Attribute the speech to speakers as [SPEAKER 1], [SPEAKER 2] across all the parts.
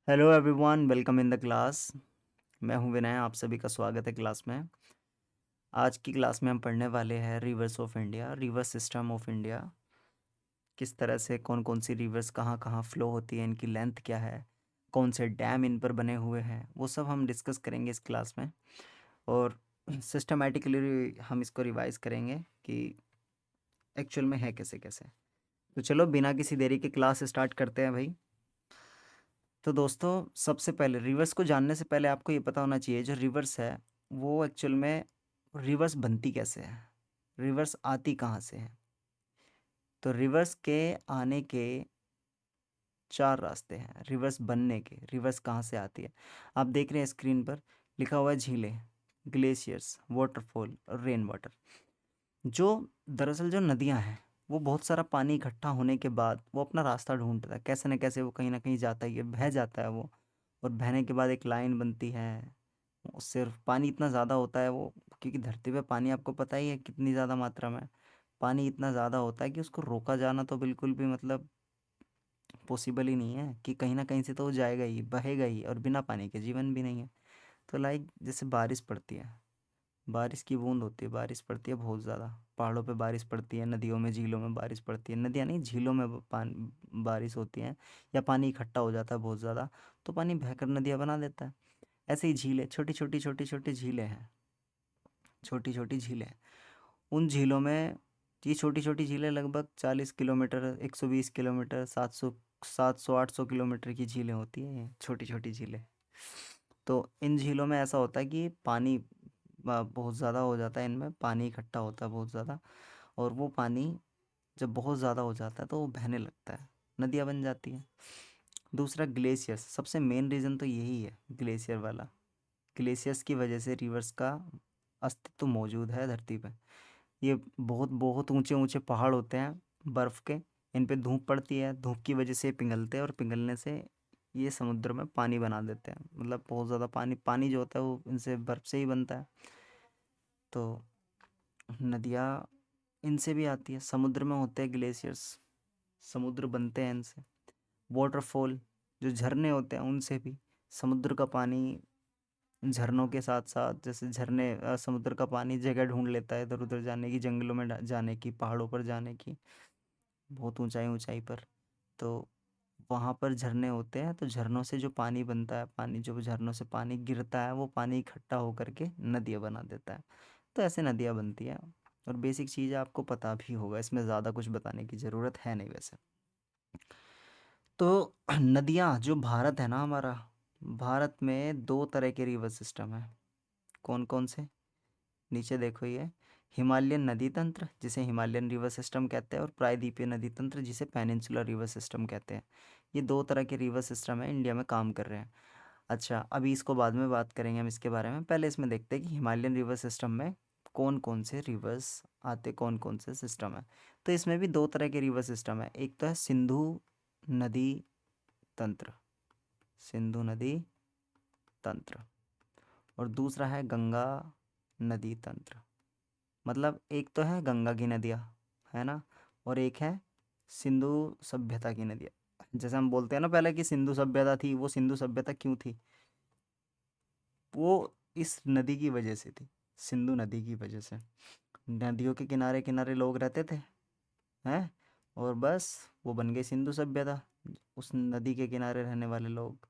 [SPEAKER 1] Hello everyone, welcome in the class. मैं हूं विनय, आप सभी का स्वागत है क्लास में। आज की क्लास में हम पढ़ने वाले हैं reverse of India, river system of India. किस तरह से कौन कौन सी रिवर्स कहाँ कहाँ फ्लो होती है, इनकी लेंथ क्या है, कौन से डैम इन पर बने हुए हैं, वो सब हम डिस्कस करेंगे इस क्लास में। और सिस्टमेटिकली हम इसको रिवाइज करेंगे कि एक्चुअल में है कैसे कैसे। तो चलो बिना किसी देरी के क्लास स्टार्ट करते हैं भाई। तो दोस्तों, सबसे पहले रिवर्स को जानने से पहले आपको ये पता होना चाहिए जो रिवर्स है वो एक्चुअल में रिवर्स बनती कैसे है, रिवर्स आती कहाँ से है। तो रिवर्स के आने के चार रास्ते हैं, रिवर्स बनने के। रिवर्स कहाँ से आती है, आप देख रहे हैं स्क्रीन पर लिखा हुआ है झीलें, ग्लेशियर्स, वाटरफॉल और रेन वाटर। जो दरअसल जो नदियाँ हैं वो बहुत सारा पानी इकट्ठा होने के बाद वो अपना रास्ता ढूंढता है, कैसे न कैसे वो कहीं ना कहीं जाता ही है, बह जाता है वो। और बहने के बाद एक लाइन बनती है, उससे पानी इतना ज़्यादा होता है वो, क्योंकि धरती पे पानी आपको पता ही है कितनी ज़्यादा मात्रा में पानी इतना ज़्यादा होता है कि उसको रोका जाना तो बिल्कुल भी मतलब पॉसिबल ही नहीं है, कि कहीं ना कहीं से तो वो जाएगा ही, बहेगा ही, और बिना पानी के जीवन भी नहीं है। तो लाइक जैसे बारिश पड़ती है, बारिश की बूंद होती है, बारिश पड़ती है बहुत ज़्यादा, पहाड़ों पे बारिश पड़ती है, नदियों में झीलों में बारिश पड़ती है, नदियाँ नहीं झीलों में बारिश होती है, या पानी इकट्ठा हो जाता है बहुत ज़्यादा, तो पानी बहकर नदियाँ बना देता है। ऐसे ही झीलें, छोटी छोटी छोटी छोटी झीलें हैं, छोटी छोटी झीलें। उन झीलों में, ये छोटी छोटी झीलें लगभग 40 किलोमीटर, 120 किलोमीटर, 700 800 किलोमीटर की झीलें होती हैं, ये छोटी छोटी झीलें। तो इन झीलों में ऐसा होता है कि पानी बहुत ज़्यादा हो जाता है, इनमें पानी इकट्ठा होता है बहुत ज़्यादा, और वो पानी जब बहुत ज़्यादा हो जाता है तो वो बहने लगता है, नदियाँ बन जाती हैं। दूसरा ग्लेशियर्स, सबसे मेन रीज़न तो यही है ग्लेशियर वाला। ग्लेशियर्स की वजह से रिवर्स का अस्तित्व मौजूद है धरती पे। ये बहुत बहुत ऊंचे ऊंचे पहाड़ होते हैं बर्फ़ के, इन पे धूप पड़ती है, धूप की वजह से ये पिघलते हैं, और पिघलने से ये समुद्र में पानी बना देते हैं। मतलब बहुत ज़्यादा पानी, पानी जो होता है वो इनसे बर्फ़ से ही बनता है। तो नदियाँ इनसे भी आती है, समुद्र में होते हैं ग्लेशियर्स, समुद्र बनते हैं इनसे। वाटरफॉल, जो झरने होते हैं उनसे भी। समुद्र का पानी झरनों के साथ साथ, जैसे झरने समुद्र का पानी जगह ढूंढ लेता है इधर उधर जाने की, जंगलों में जाने की, पहाड़ों पर जाने की, बहुत ऊंचाई ऊंचाई पर। तो वहाँ पर झरने होते हैं, तो झरनों से जो पानी बनता है, पानी जो झरनों से पानी गिरता है वो पानी इकट्ठा होकर के नदियाँ बना देता है। तो ऐसे नदियाँ बनती हैं। और बेसिक चीज़ आपको पता भी होगा, इसमें ज़्यादा कुछ बताने की ज़रूरत है नहीं वैसे। तो नदियाँ, जो भारत है ना हमारा, भारत में दो तरह के रिवर सिस्टम है। कौन कौन से, नीचे देखो, ये हिमालयन नदी तंत्र जिसे हिमालयन रिवर सिस्टम कहते हैं, और प्रायद्वीपीय नदी तंत्र जिसे पेनिनसुलर रिवर सिस्टम कहते हैं। ये दो तरह के रिवर सिस्टम है, इंडिया में काम कर रहे हैं। अच्छा, अभी इसको बाद में बात करेंगे हम इसके बारे में, पहले इसमें देखते हैं कि हिमालयन रिवर सिस्टम में कौन कौन से रिवर्स आते, कौन कौन से सिस्टम है। तो इसमें भी दो तरह के रिवर सिस्टम है, एक तो है सिंधु नदी तंत्र, सिंधु नदी तंत्र, और दूसरा है गंगा नदी तंत्र। मतलब एक तो है गंगा की नदियाँ, है ना, और एक है सिंधु सभ्यता की नदियाँ। जैसे हम बोलते हैं ना पहले कि सिंधु सभ्यता थी, वो सिंधु सभ्यता क्यों थी, वो इस नदी की वजह से थी, सिंधु नदी की वजह से। नदियों के किनारे किनारे लोग रहते थे, हैं, और बस वो बन गई सिंधु सभ्यता, उस नदी के किनारे रहने वाले लोग।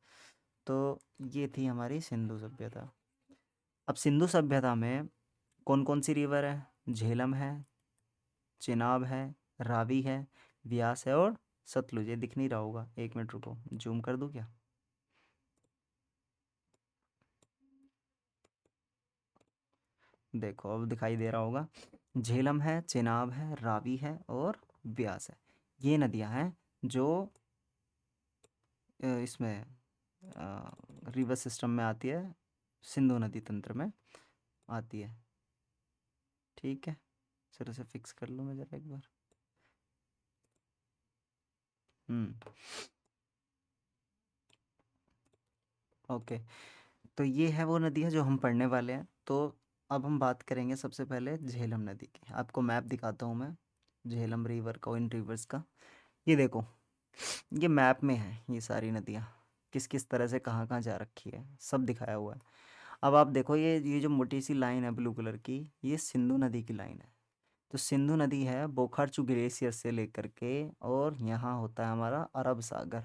[SPEAKER 1] तो ये थी हमारी सिंधु सभ्यता। अब सिंधु सभ्यता में कौन कौन सी रिवर है, झेलम है, चिनाब है, रावी है, व्यास है, और सतलुज। ये दिख नहीं रहा होगा, एक मिनट रुको, जूम कर दूं क्या। देखो अब दिखाई दे रहा होगा। झेलम है, चिनाब है, रावी है, और व्यास है। ये नदियां हैं जो इसमें रिवर सिस्टम में आती है, सिंधु नदी तंत्र में आती है। ठीक है, चलो से फिक्स कर लूँ मैं ज़रा एक बार। हम्म, ओके। तो ये है वो नदी है जो हम पढ़ने वाले हैं। तो अब हम बात करेंगे सबसे पहले झेलम नदी की। आपको मैप दिखाता हूँ मैं झेलम रिवर का, इन रिवर्स का। ये देखो, ये मैप में है ये सारी नदियाँ, किस किस तरह से कहाँ कहाँ जा रखी है, सब दिखाया हुआ है। अब आप देखो ये जो मोटी सी लाइन है ब्लू कलर की, ये सिंधु नदी की लाइन है। तो सिंधु नदी है बोखारचू ग्लेशियर से लेकर के, और यहाँ होता है हमारा अरब सागर,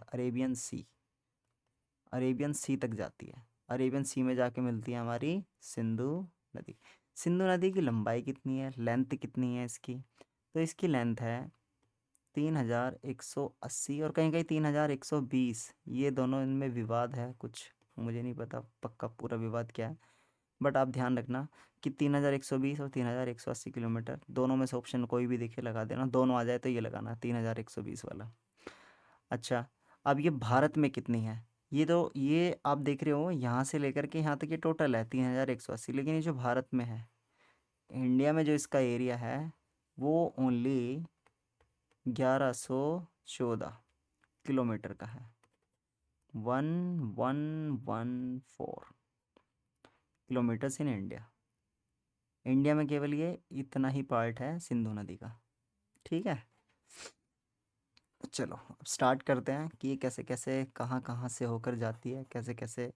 [SPEAKER 1] अरेबियन सी तक जाती है। अरेबियन सी में जाके मिलती है हमारी सिंधु नदी। सिंधु नदी की लंबाई कितनी है, लेंथ कितनी है इसकी? तो इसकी लेंथ है 3180, और कहीं कहीं 3120। ये दोनों इनमें विवाद है कुछ, मुझे नहीं पता पक्का पूरा विवाद क्या है, बट आप ध्यान रखना कि 3120 और 3180 किलोमीटर, दोनों में से ऑप्शन कोई भी दिखे लगा देना, दोनों आ जाए तो ये लगाना 3120 वाला। अच्छा, अब ये भारत में कितनी है? ये आप देख रहे हो यहाँ से लेकर के यहाँ तक ये टोटल है 3180, लेकिन ये जो भारत में है, इंडिया में जो इसका एरिया है वो ओनली 1114 किलोमीटर का है। 1114 किलोमीटर्स इन इंडिया। इंडिया में केवल ये इतना ही पार्ट है सिंधु नदी का। ठीक है, चलो अब स्टार्ट करते हैं कि ये कैसे कैसे कहाँ कहाँ से होकर जाती है, कैसे कैसे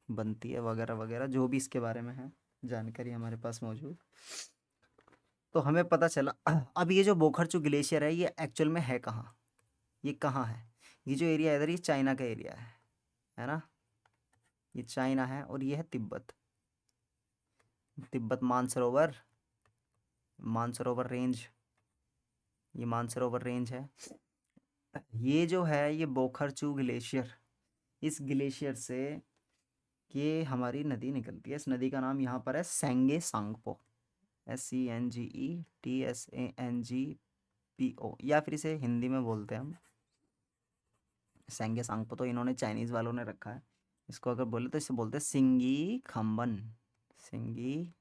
[SPEAKER 1] बनती है, वगैरह वगैरह जो भी इसके बारे में है जानकारी हमारे पास मौजूद। तो हमें पता चला अब ये जो बोखरचू ग्लेशियर है ये एक्चुअल में है कहाँ, ये कहाँ है? ये जो एरिया है इधर, ये चाइना का एरिया है ना? ये चाइना है, और ये है तिब्बत। तिब्बत मानसरोवर, मानसरोवर रेंज, ये मानसरोवर रेंज है। ये जो है ये बोखरचू ग्लेशियर, इस ग्लेशियर से ये हमारी नदी निकलती है। इस नदी का नाम यहाँ पर है सेंगे सांगपो, SCNGETSANGPO, या फिर इसे हिंदी में बोलते हैं हम सेंगे सांगपो, तो इन्होंने चाइनीज़ वालों ने रखा है। इसको अगर बोले तो इसे बोलते हैं सिंगी खम्बन, सिंगी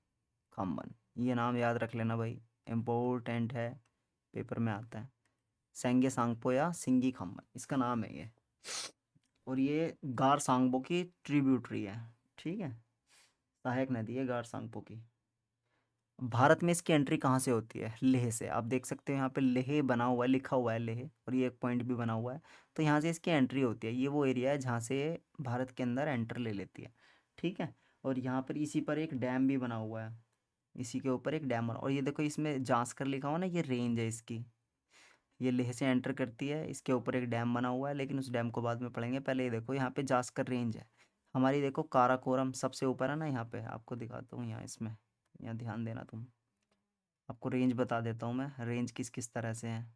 [SPEAKER 1] खम्बन। ये नाम याद रख लेना भाई, इम्पोर्टेंट है, पेपर में आता है। सेंगे सांगपो या सिंगी खम्बन इसका नाम है ये, और ये गार सांगपो की ट्रिब्यूटरी है। ठीक है, सहायक नदी है गार सांगपो की। भारत में इसकी एंट्री कहाँ से होती है? लेह से। आप देख सकते हो यहाँ पे लेह बना हुआ है, लिखा हुआ है लेह, और ये एक पॉइंट भी बना हुआ है। तो यहाँ से इसकी एंट्री होती है, ये वो एरिया है जहाँ से भारत के अंदर एंटर ले लेती है। ठीक है, और यहाँ पर इसी पर एक डैम भी बना हुआ है, इसी के ऊपर एक डैम, और ये देखो इसमें जांस्कर लिखा हुआ ना, ये रेंज है इसकी। ये लेह से एंटर करती है, इसके ऊपर एक डैम बना हुआ है, लेकिन उस डैम को बाद में पढ़ेंगे। पहले ये देखो यहाँ पे जास्कर रेंज है हमारी। देखो काराकोरम सबसे ऊपर है ना, यहाँ पे आपको दिखाता हूँ, यहाँ इसमें, यहाँ ध्यान देना तुम, आपको रेंज बता देता हूँ मैं, रेंज किस किस तरह से है।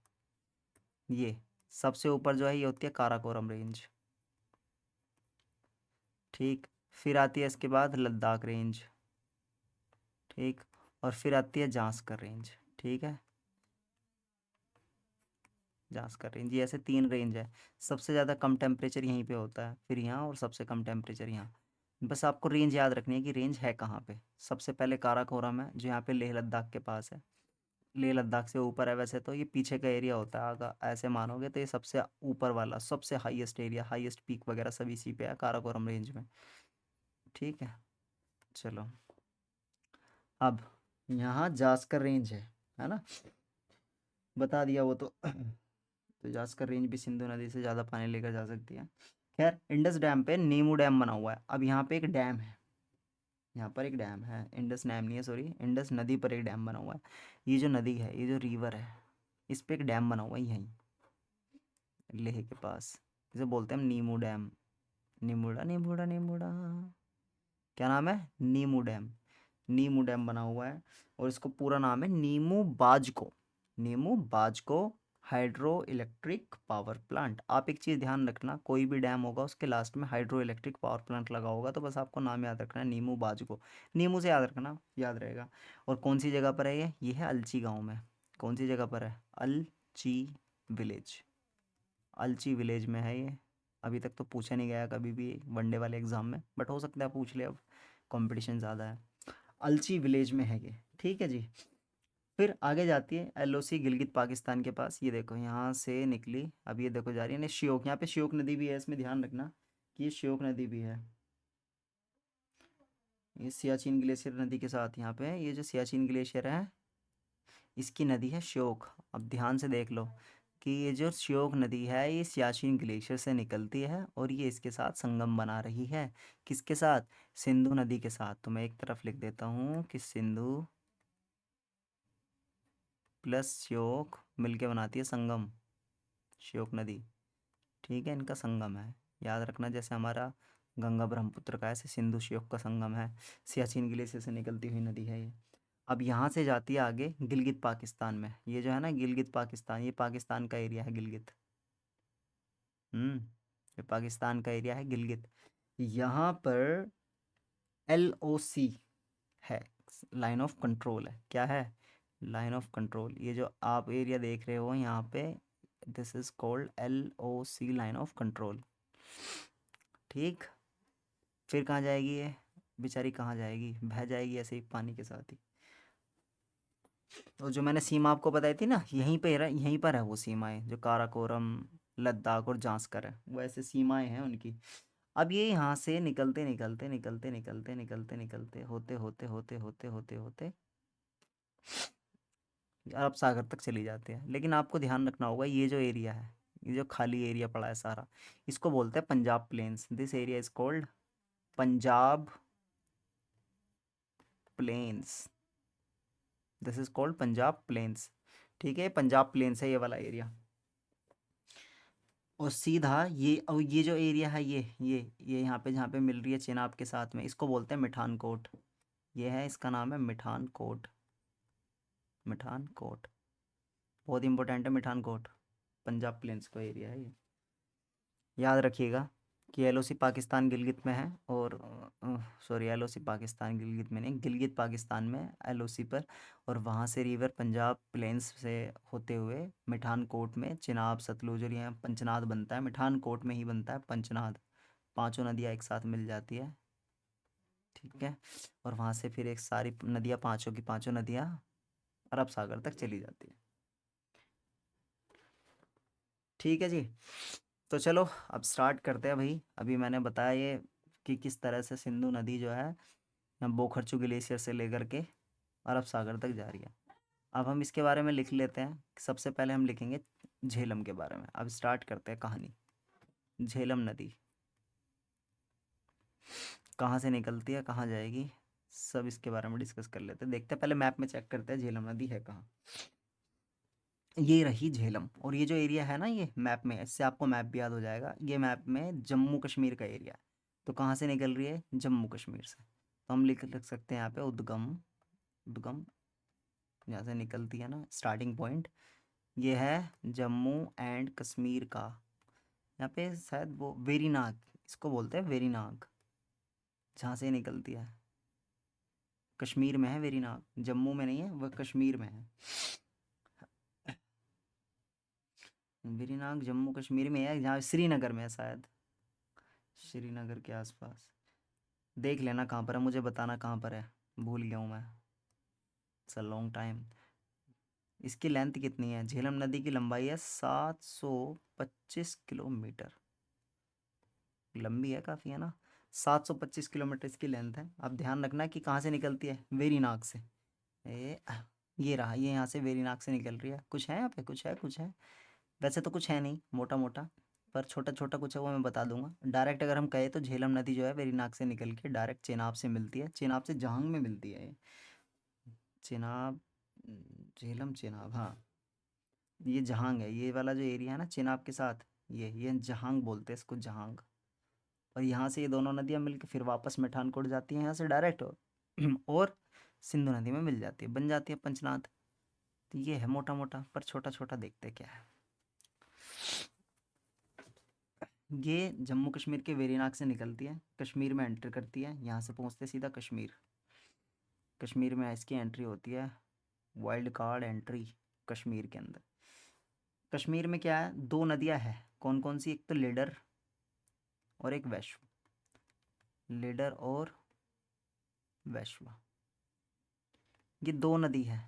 [SPEAKER 1] ये सबसे ऊपर जो है ये होती है काराकोरम रेंज। ठीक, फिर आती है इसके बाद लद्दाख रेंज। ठीक, और फिर आती है जास्कर रेंज। ठीक है, जास्कर रेंज, ये ऐसे 3 रेंज है। सबसे ज़्यादा कम टेम्परेचर यहीं पे होता है, फिर यहाँ, और सबसे कम टेम्परेचर यहाँ। बस आपको रेंज याद रखनी है कि रेंज है कहाँ पे। सबसे पहले काराकोरम है जो यहाँ पे लेह लद्दाख के पास है। लेह लद्दाख से ऊपर है वैसे तो, ये पीछे का एरिया होता है, अगर ऐसे मानोगे तो ये सबसे ऊपर वाला, सबसे हाईएस्ट एरिया, हाईएस्ट पीक वगैरह सब इसी पे है काराकोरम रेंज में। ठीक है, चलो अब यहाँ जास्कर रेंज है ना, बता दिया वो तो। तो जास्कर रेंज भी सिंधु नदी से ज़्यादा पानी लेकर जा सकती है। खैर, इंडस डैम पे नीमू डैम बना हुआ है। अब यहाँ पे एक डैम है, यहाँ पर एक डैम है, इंडस डैम नहीं है सॉरी, इंडस नदी पर एक डैम बना हुआ है। ये जो नदी है, ये जो रिवर है, इस पे एक डैम बना हुआ है यहीं लेह के पास। इसे बोलते हैं हम नीमू डैम। नीमूड़ा नीमूड़ा नीमूड़ा, क्या नाम है? नीमू डैम। नीमू डैम बना हुआ है, और इसको पूरा नाम है नीमू बाजको, नीमू बाजको हाइड्रो इलेक्ट्रिक पावर प्लांट। आप एक चीज़ ध्यान रखना, कोई भी डैम होगा उसके लास्ट में हाइड्रो इलेक्ट्रिक पावर प्लांट लगा होगा, तो बस आपको नाम याद रखना है नीमू बाजको। नीमू से याद रखना, याद रहेगा। और कौन सी जगह पर है ये है अलची गांव में। कौन सी जगह पर है? अलची विलेज, अलची विलेज में है ये। अभी तक तो पूछा नहीं गया कभी भी वनडे वाले एग्ज़ाम में, बट हो सकता है पूछ ले, अब कंपटीशन ज़्यादा है। अलची विलेज में है ये। ठीक है जी, फिर आगे जाती है एलओसी गिलगित पाकिस्तान के पास। ये देखो यहाँ से निकली, अब ये देखो जा रही है ना श्योक, यहाँ पे श्योक नदी भी है, इसमें ध्यान रखना कि ये श्योक नदी भी है। ये सियाचिन ग्लेशियर नदी के साथ यहाँ पे ये जो सियाचिन ग्लेशियर है, इसकी नदी है श्योक। अब ध्यान से देख लो कि ये जो श्योक नदी है ये सियाचिन ग्लेशियर से निकलती है और ये इसके साथ संगम बना रही है। किसके साथ? सिंधु नदी के साथ। तो मैं एक तरफ लिख देता हूँ कि सिंधु प्लस श्योक मिलके बनाती है संगम, श्योक नदी। ठीक है, इनका संगम है। याद रखना, जैसे हमारा गंगा ब्रह्मपुत्र का, ऐसे सिंधु श्योक का संगम है। सियाचिन ग्लेशियर से निकलती हुई नदी है ये। अब यहाँ से जाती है आगे गिलगित पाकिस्तान में। ये जो है ना गिलगित पाकिस्तान, ये पाकिस्तान का एरिया है गिलगित। ये पाकिस्तान का एरिया है गिलगित। यहाँ पर LOC है, लाइन ऑफ कंट्रोल है। क्या है? Line of control. ये जो आप एरिया देख रहे हो यहाँ पे, this is called LOC, line of control. ठीक, फिर कहाँ जाएगी ये बेचारी? कहाँ जाएगी? बह जाएगी ऐसे ही पानी के साथ ही। तो जो मैंने सीमा आपको बताई थी ना, यहीं पर है वो सीमाएं, जो काराकोरम, लद्दाख और जांस्कर है, वो ऐसे सीमाएं हैं उनकी। अब ये यहाँ से निकलते निकलते निकलते निकलते निकलते निकलते होते होते होते होते होते होते अरब सागर तक चली जाते हैं। लेकिन आपको ध्यान रखना होगा, ये जो एरिया है, ये जो खाली एरिया पड़ा है सारा, इसको बोलते हैं Punjab plains. This area is called Punjab plains. This is called Punjab plains. ठीक है, पंजाब प्लेन्स है ये वाला एरिया। और सीधा ये, और ये जो एरिया है, ये यहाँ पे जहाँ पे मिल रही है चेनाब के साथ में, इसको बोलते हैं मिठान कोट। ये है, इसका नाम है मिठान कोट। मिठान कोट बहुत इंपॉर्टेंट है। मिठान कोट पंजाब प्लेन्स का एरिया है ये। याद रखिएगा कि LOC पाकिस्तान गिलगित में है, और सॉरी, LOC पाकिस्तान गिलगित में नहीं, गिलगित पाकिस्तान में LOC पर। और वहाँ से रिवर पंजाब प्लेन्स से होते हुए मिठान कोट में चिनाब, सतलुज और यहाँ पंचनाद बनता है। मिठान कोट में ही बनता है पंचनाद। पांचों नदियाँ एक साथ मिल जाती है। ठीक है, और वहाँ से फिर एक सारी नदियाँ, पांचों की पांचों नदियाँ अरब सागर तक चली जाती है। ठीक है जी, तो चलो अब स्टार्ट करते हैं भाई। अभी मैंने बताया ये कि किस तरह से सिंधु नदी जो है बोखरचू ग्लेशियर से लेकर के अरब सागर तक जा रही है। अब हम इसके बारे में लिख लेते हैं। सबसे पहले हम लिखेंगे झेलम के बारे में। अब स्टार्ट करते हैं कहानी। झेलम नदी कहाँ से निकलती है, कहाँ जाएगी, सब इसके बारे में डिस्कस कर लेते हैं। देखते हैं, पहले मैप में चेक करते हैं झेलम नदी है कहाँ। ये रही झेलम, और ये जो एरिया है ना ये मैप में, इससे आपको मैप भी याद हो जाएगा। ये मैप में जम्मू कश्मीर का एरिया है। तो कहाँ से निकल रही है? जम्मू कश्मीर से। तो हम लिख सकते हैं यहाँ पे उद्गम। उद्गम यहाँ से निकलती है ना, स्टार्टिंग पॉइंट ये है जम्मू एंड कश्मीर का। यहाँ पे शायद वो वेरीनाग, इसको बोलते हैं वेरीनाग, जहाँ से निकलती है। कश्मीर में है वेरीनाग, जम्मू में नहीं है, वह कश्मीर में है। वेरीनाग जम्मू कश्मीर में है, जहाँ श्रीनगर में है शायद, श्रीनगर के आसपास। देख लेना कहाँ पर है, मुझे बताना कहाँ पर है, भूल गया हूँ मैं। It's a long time. इसकी लेंथ कितनी है? झेलम नदी की लंबाई है 725 किलोमीटर। लंबी है काफ़ी, है ना। 725 किलोमीटर इसकी लेंथ है। अब ध्यान रखना कि कहाँ से निकलती है? वेरीनाग से। ए, ये रहा, ये यहाँ से वेरीनाग से निकल रही है। कुछ है यहाँ पे? कुछ है? कुछ है? वैसे तो कुछ है नहीं, मोटा मोटा, पर छोटा छोटा कुछ है, वो मैं बता दूंगा। डायरेक्ट अगर हम कहें तो झेलम नदी जो है वेरीनाग से निकल के डायरेक्ट चेनाब से मिलती है। चेनाब से जहांग में मिलती है ये। चेनाब, झेलम चेनाब, हाँ, ये जहांग है। ये वाला जो एरिया है ना चेनाब के साथ, ये जहांग बोलते हैं इसको, जहांग। और यहाँ से ये दोनों नदियाँ मिलकर फिर वापस मिठानकोट जाती हैं यहाँ से डायरेक्ट, और सिंधु नदी में मिल जाती है, बन जाती है पंचनाद। तो ये है मोटा मोटा, पर छोटा छोटा देखते क्या है। ये जम्मू कश्मीर के वेरीनाग से निकलती है, कश्मीर में एंटर करती है, यहाँ से पहुँचते सीधा कश्मीर। कश्मीर में इसकी एंट्री होती है, वाइल्ड कार्ड एंट्री कश्मीर के अंदर। कश्मीर में क्या है? दो नदियाँ हैं। कौन कौन सी? एक तो लीडर और एक वैश्व। लीडर और वैश्व, ये दो नदी है।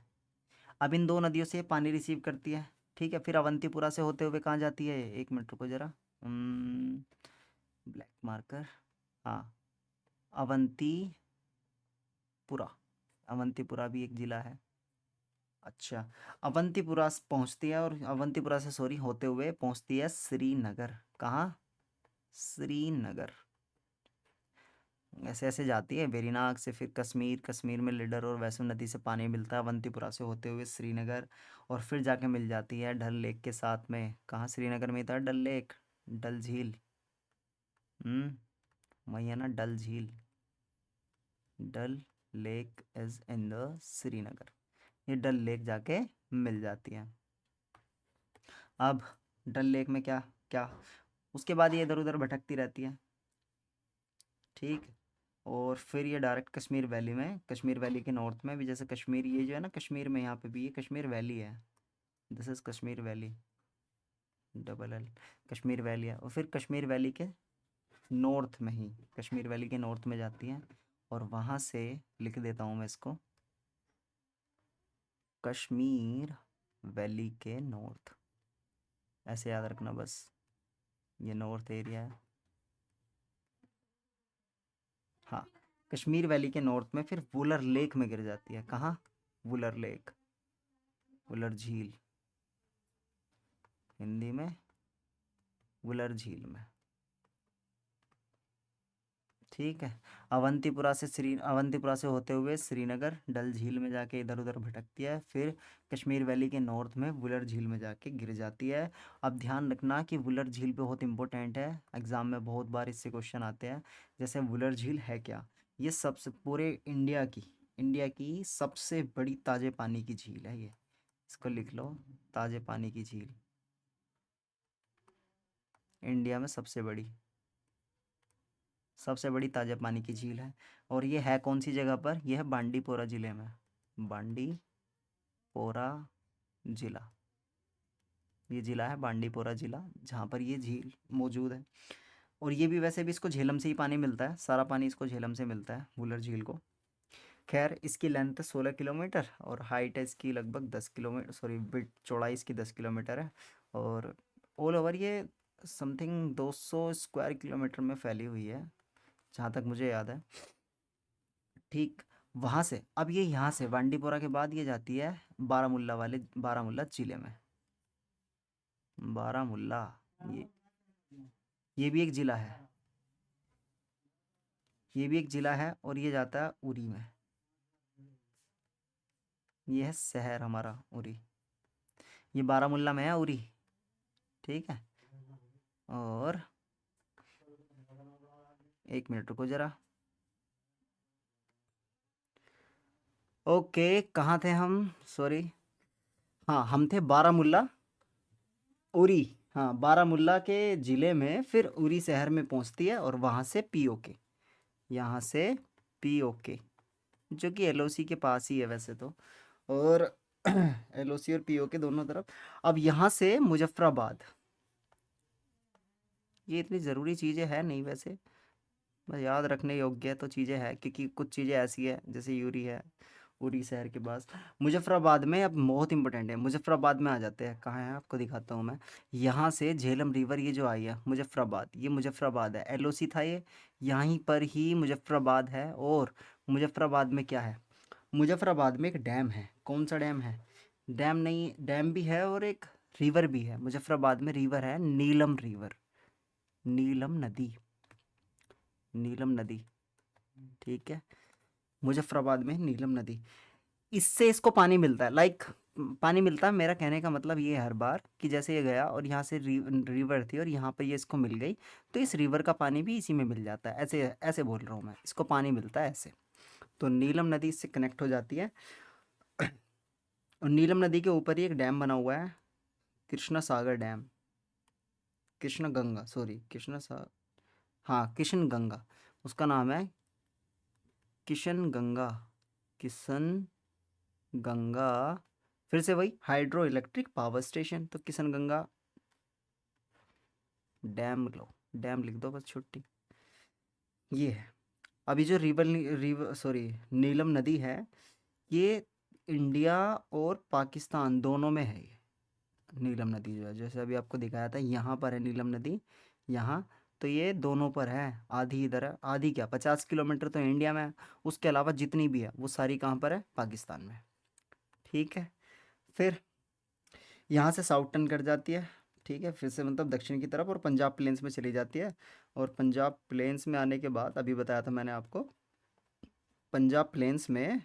[SPEAKER 1] अब इन दो नदियों से पानी रिसीव करती है। ठीक है, फिर अवंतीपुरा से होते हुए कहाँ जाती है? एक मिनट रुको जरा, ब्लैक मार्कर, हाँ, अवंतीपुरा। अवंतीपुरा भी एक ज़िला है, अच्छा, अवंतीपुरा पहुंचती है, और अवंतीपुरा से सॉरी होते हुए पहुंचती है श्रीनगर। कहाँ? श्रीनगर। ऐसे ऐसे जाती है वेरीनाग से, फिर कश्मीर, कश्मीर में लीडर और वैष्णो नदी से पानी मिलता है अवंतीपुरा से होते हुए श्रीनगर, और फिर जाके मिल जाती है डल लेक के साथ में। कहाँ? श्रीनगर में ही था डल लेक, डल झील। वही है ना, डल झील। Dal lake is in the Srinagar. ये डल लेक जाके मिल जाती है। अब डल लेक में क्या क्या, उसके बाद ये इधर उधर भटकती रहती है, ठीक। और फिर ये डायरेक्ट कश्मीर वैली में, कश्मीर वैली के नॉर्थ में भी, जैसे कश्मीर ये जो है ना कश्मीर में, यहाँ पे भी ये कश्मीर वैली है। This is Kashmir valley, double L. Kashmir valley है, और फिर कश्मीर वैली के नॉर्थ में ही, कश्मीर वैली के नॉर्थ में जाती है, और वहाँ से लिख देता हूँ मैं इसको, कश्मीर वैली के नॉर्थ, ऐसे याद रखना बस, ये नॉर्थ एरिया है। हाँ, कश्मीर वैली के नॉर्थ में फिर वुलर लेक में गिर जाती है। कहाँ? वुलर लेक, वुलर झील, हिंदी में वुलर झील में, ठीक है। अवंतीपुरा से होते हुए श्रीनगर, डल झील में जाके इधर उधर भटकती है, फिर कश्मीर वैली के नॉर्थ में वुलर झील में जाके गिर जाती है। अब ध्यान रखना कि वुलर झील पे बहुत इंपॉर्टेंट है, एग्जाम में बहुत बार इससे क्वेश्चन आते हैं। जैसे वुलर झील है क्या? ये सबसे पूरे इंडिया की सबसे बड़ी ताजे पानी की झील है ये, इसको लिख लो, ताजे पानी की झील, इंडिया में सबसे बड़ी ताज़ा पानी की झील है। और ये है कौन सी जगह पर? यह है बांडीपोरा ज़िले में, बांडीपोरा ज़िला, ये ज़िला है बांडीपोरा ज़िला, जहाँ पर ये झील मौजूद है। और ये भी वैसे भी इसको झेलम से ही पानी मिलता है, सारा पानी इसको झेलम से मिलता है, वुलर झील को। खैर, इसकी लेंथ है 16 किलोमीटर, और हाइट है इसकी लगभग 10 किलोमीटर, सॉरी विड्थ, चौड़ाई इसकी 10 किलोमीटर है। और ऑल ओवर ये समथिंग 200 स्क्वायर किलोमीटर में फैली हुई है, जहाँ तक मुझे याद है, ठीक। वहाँ से अब ये यहाँ से बांडीपोरा के बाद ये जाती है बारामुल्ला ज़िले में। बारामुल्ला, ये ये भी एक ज़िला है, ये भी एक ज़िला है, और ये जाता है उरी में। ये है शहर हमारा उरी, ये बारामुल्ला में है उरी, ठीक है। और एक मिनट रुको ज़रा। ओके, कहाँ थे हम? सॉरी, हाँ हम थे बारामुल्ला, उरी। हाँ, बारामुल्ला के ज़िले में फिर उरी शहर में पहुँचती है, और वहाँ से पीओके, यहाँ से पीओके, जो कि एलओसी के पास ही है वैसे तो, और एलओसी और पीओके दोनों तरफ। अब यहाँ से मुजफ्फराबाद, ये इतनी ज़रूरी चीज़ें हैं नहीं वैसे, बस याद रखने योग्य है तो चीज़ें हैं, क्योंकि कुछ चीज़ें ऐसी है जैसे यूरी है, उरी शहर के पास। मुजफ्फराबाद में अब बहुत इंपॉर्टेंट है, मुजफ्फराबाद में आ जाते हैं, कहाँ है आपको दिखाता हूँ मैं। यहाँ से झेलम रिवर ये जो आई है मुजफ्फराबाद, ये मुजफ्फराबाद है, एलओसी था ये, यहीं पर ही मुजफ्फराबाद है। और मुजफ्फराबाद में क्या है? मुजफ्फराबाद में एक डैम है, कौन सा डैम है? डैम नहीं, डैम भी है और एक रिवर भी है मुजफ्फराबाद में, रिवर है नीलम रिवर, नीलम नदी, नीलम नदी, ठीक है। मुजफ्फराबाद में नीलम नदी, इससे इसको पानी मिलता है, लाइक पानी मिलता है, मेरा कहने का मतलब ये है हर बार कि जैसे ये गया और यहाँ से रिवर थी और यहाँ पे ये इसको मिल गई, तो इस रिवर का पानी भी इसी में मिल जाता है, ऐसे ऐसे बोल रहा हूँ मैं, इसको पानी मिलता है ऐसे। तो नीलम नदी इससे कनेक्ट हो जाती है, और नीलम नदी के ऊपर ही एक डैम बना हुआ है, कृष्णा सागर डैम, कृष्ण गंगा, सॉरी कृष्णा सा हाँ किशन गंगा, उसका नाम है किशन गंगा, किशन गंगा, फिर से वही हाइड्रो इलेक्ट्रिक पावर स्टेशन, तो किशन गंगा डैम लो, डैम लिख दो बस, छुट्टी। ये है, अभी जो रिवर सॉरी नीलम नदी है, ये इंडिया और पाकिस्तान दोनों में है ये, नीलम नदी जो है, जैसे अभी आपको दिखाया था यहाँ पर है नीलम नदी, यहाँ, तो ये दोनों पर है, आधी इधर है, आधी क्या 50 किलोमीटर तो इंडिया में है, उसके अलावा जितनी भी है वो सारी कहाँ पर है? पाकिस्तान में, ठीक है। फिर यहाँ से साउथ टर्न कर जाती है, ठीक है, फिर से मतलब दक्षिण की तरफ, और पंजाब प्लेन्स में चली जाती है। और पंजाब प्लेन्स में आने के बाद, अभी बताया था मैंने आपको, पंजाब प्लेन्स में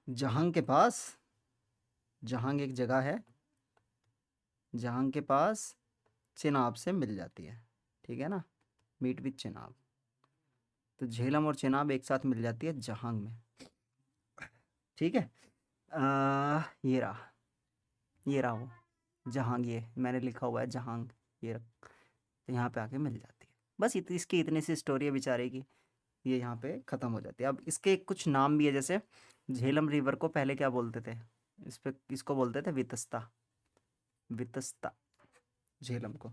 [SPEAKER 1] जहांग के पास, जहांग एक जगह है, जहांग के पास चिनाब से मिल जाती है, ठीक है ना, मीट विद चिनाब। तो झेलम और चिनाब एक साथ मिल जाती है जहांग में, ठीक है। ये रहा, ये रहा वो जहांग, ये मैंने लिखा हुआ है जहांग, ये रख, तो यहाँ पे आके मिल जाती है। बस इसकी इतनी सी स्टोरी है बेचारे की, ये यहाँ पे ख़त्म हो जाती है। अब इसके कुछ नाम भी है, जैसे झेलम रिवर को पहले क्या बोलते थे, इस पे इसको बोलते थे वितस्ता, वितस्ता, झेलम को,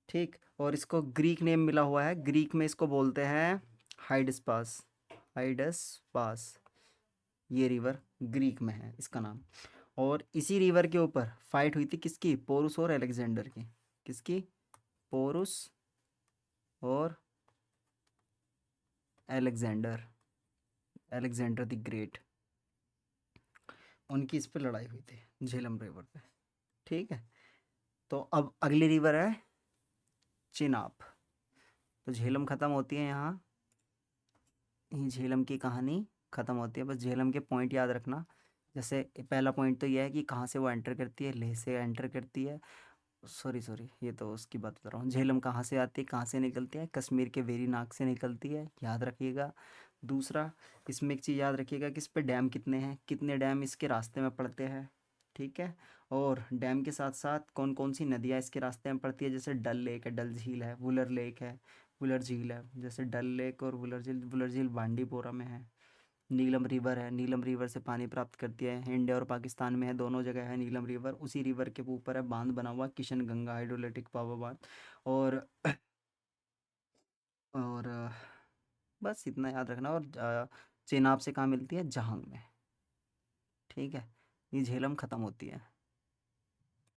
[SPEAKER 1] ठीक। और इसको ग्रीक नेम मिला हुआ है, ग्रीक में इसको बोलते हैं हाइडस्पास, हाइडस्पास, ये रिवर ग्रीक में है इसका नाम। और इसी रिवर के ऊपर फाइट हुई थी किसकी, पोरुस और अलेक्जेंडर की, किसकी, पोरुस और अलेक्जेंडर, अलेक्जेंडर द ग्रेट, उनकी इस पे लड़ाई हुई थी झेलम रिवर पे, ठीक है। तो अब अगली रिवर है चिनाब। तो झेलम ख़त्म होती है यहाँ, ये झेलम की कहानी ख़त्म होती है। बस झेलम के पॉइंट याद रखना, जैसे पहला पॉइंट तो यह है कि कहाँ से वो एंटर करती है, लेह से एंटर करती है, सॉरी सॉरी, ये तो उसकी बात बता रहा हूँ। झेलम कहाँ से आती है, कहाँ से निकलती है, कश्मीर के वेरीनाग से निकलती है, याद रखिएगा। दूसरा, इसमें एक चीज़ याद रखिएगा कि इस पे डैम कितने हैं, कितने डैम इसके रास्ते में पड़ते हैं, ठीक है। और डैम के साथ साथ कौन कौन सी नदियाँ इसके रास्ते में पड़ती है, जैसे डल लेक है, डल झील है, वुलर लेक है, वुलर झील है, जैसे डल लेक और वुलर झील बांडीपोरा में है। नीलम रिवर है, नीलम रिवर से पानी प्राप्त करती है, इंडिया और पाकिस्तान में है, दोनों जगह है नीलम रिवर। उसी रिवर के ऊपर है बांध बना हुआ किशन गंगा हाइड्रोलिटिक पावर बांध। और और बस इतना याद रखना। और चेनाब से कहाँ मिलती है, जहांग में, ठीक है। ये झेलम ख़त्म होती है।